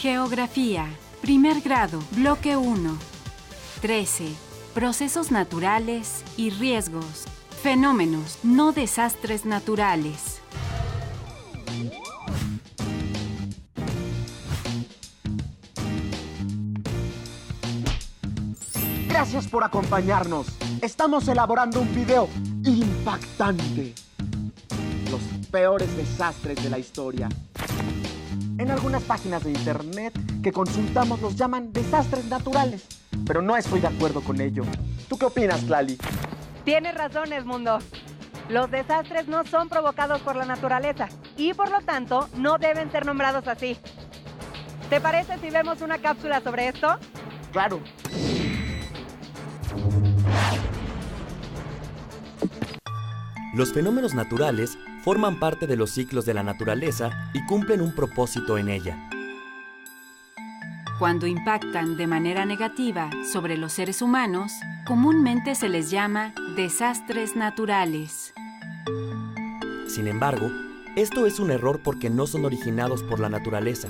Geografía. Primer grado. Bloque 1. 13. Procesos naturales y riesgos. Fenómenos, no desastres naturales. Gracias por acompañarnos. Estamos elaborando un video impactante. Los peores desastres de la historia. En algunas páginas de internet que consultamos los llaman desastres naturales, pero no estoy de acuerdo con ello. ¿Tú qué opinas, Tlali? Tienes razón, Edmundo. Los desastres no son provocados por la naturaleza y, por lo tanto, no deben ser nombrados así. ¿Te parece si vemos una cápsula sobre esto? Claro. Los fenómenos naturales forman parte de los ciclos de la naturaleza y cumplen un propósito en ella. Cuando impactan de manera negativa sobre los seres humanos, comúnmente se les llama desastres naturales. Sin embargo, esto es un error porque no son originados por la naturaleza.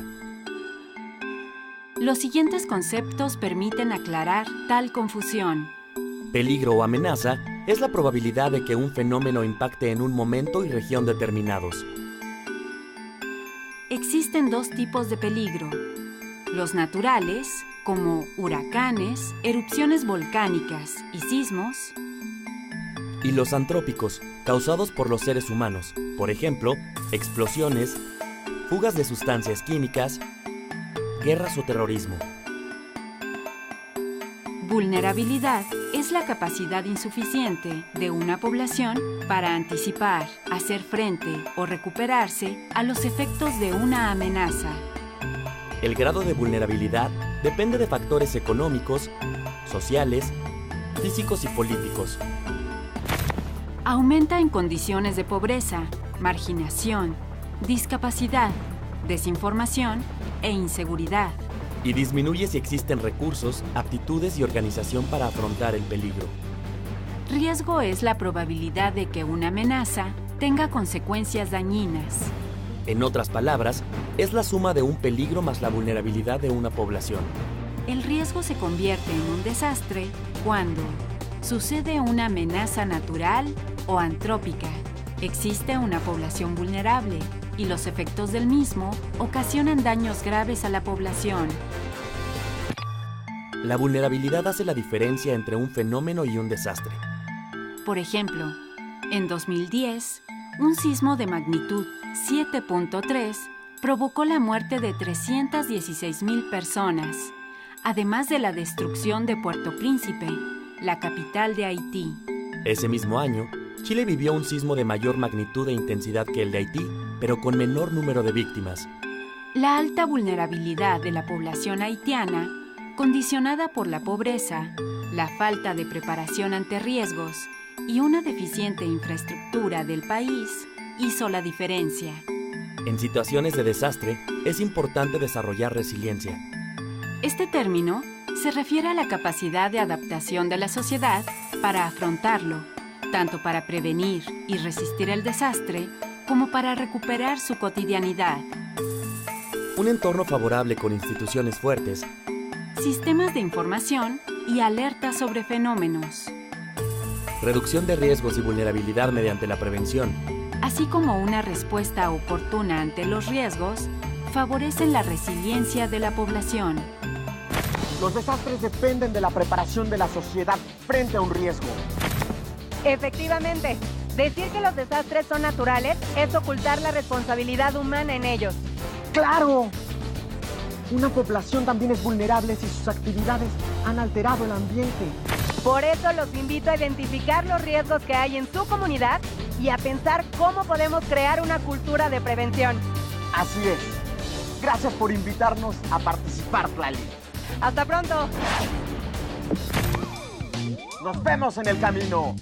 Los siguientes conceptos permiten aclarar tal confusión. Peligro o amenaza es la probabilidad de que un fenómeno impacte en un momento y región determinados. Existen dos tipos de peligro. Los naturales, como huracanes, erupciones volcánicas y sismos. Y los antrópicos, causados por los seres humanos, por ejemplo, explosiones, fugas de sustancias químicas, guerras o terrorismo. Vulnerabilidad es la capacidad insuficiente de una población para anticipar, hacer frente o recuperarse a los efectos de una amenaza. El grado de vulnerabilidad depende de factores económicos, sociales, físicos y políticos. Aumenta en condiciones de pobreza, marginación, discapacidad, desinformación e inseguridad. Y disminuye si existen recursos, aptitudes y organización para afrontar el peligro. Riesgo es la probabilidad de que una amenaza tenga consecuencias dañinas. En otras palabras, es la suma de un peligro más la vulnerabilidad de una población. El riesgo se convierte en un desastre cuando sucede una amenaza natural o antrópica, existe una población vulnerable y los efectos del mismo ocasionan daños graves a la población. La vulnerabilidad hace la diferencia entre un fenómeno y un desastre. Por ejemplo, en 2010, un sismo de magnitud 7.3 provocó la muerte de 316,000 personas, además de la destrucción de Puerto Príncipe, la capital de Haití. Ese mismo año, Chile vivió un sismo de mayor magnitud e intensidad que el de Haití, pero con menor número de víctimas. La alta vulnerabilidad de la población haitiana, condicionada por la pobreza, la falta de preparación ante riesgos y una deficiente infraestructura del país, hizo la diferencia. En situaciones de desastre, es importante desarrollar resiliencia. Este término se refiere a la capacidad de adaptación de la sociedad para afrontarlo, tanto para prevenir y resistir el desastre, como para recuperar su cotidianidad. Un entorno favorable con instituciones fuertes, sistemas de información y alertas sobre fenómenos, reducción de riesgos y vulnerabilidad mediante la prevención, así como una respuesta oportuna ante los riesgos, favorecen la resiliencia de la población. Los desastres dependen de la preparación de la sociedad frente a un riesgo. Efectivamente, decir que los desastres son naturales es ocultar la responsabilidad humana en ellos. ¡Claro! Una población también es vulnerable si sus actividades han alterado el ambiente. Por eso los invito a identificar los riesgos que hay en su comunidad y a pensar cómo podemos crear una cultura de prevención. Así es. Gracias por invitarnos a participar, Tlali. ¡Hasta pronto! ¡Nos vemos en el camino!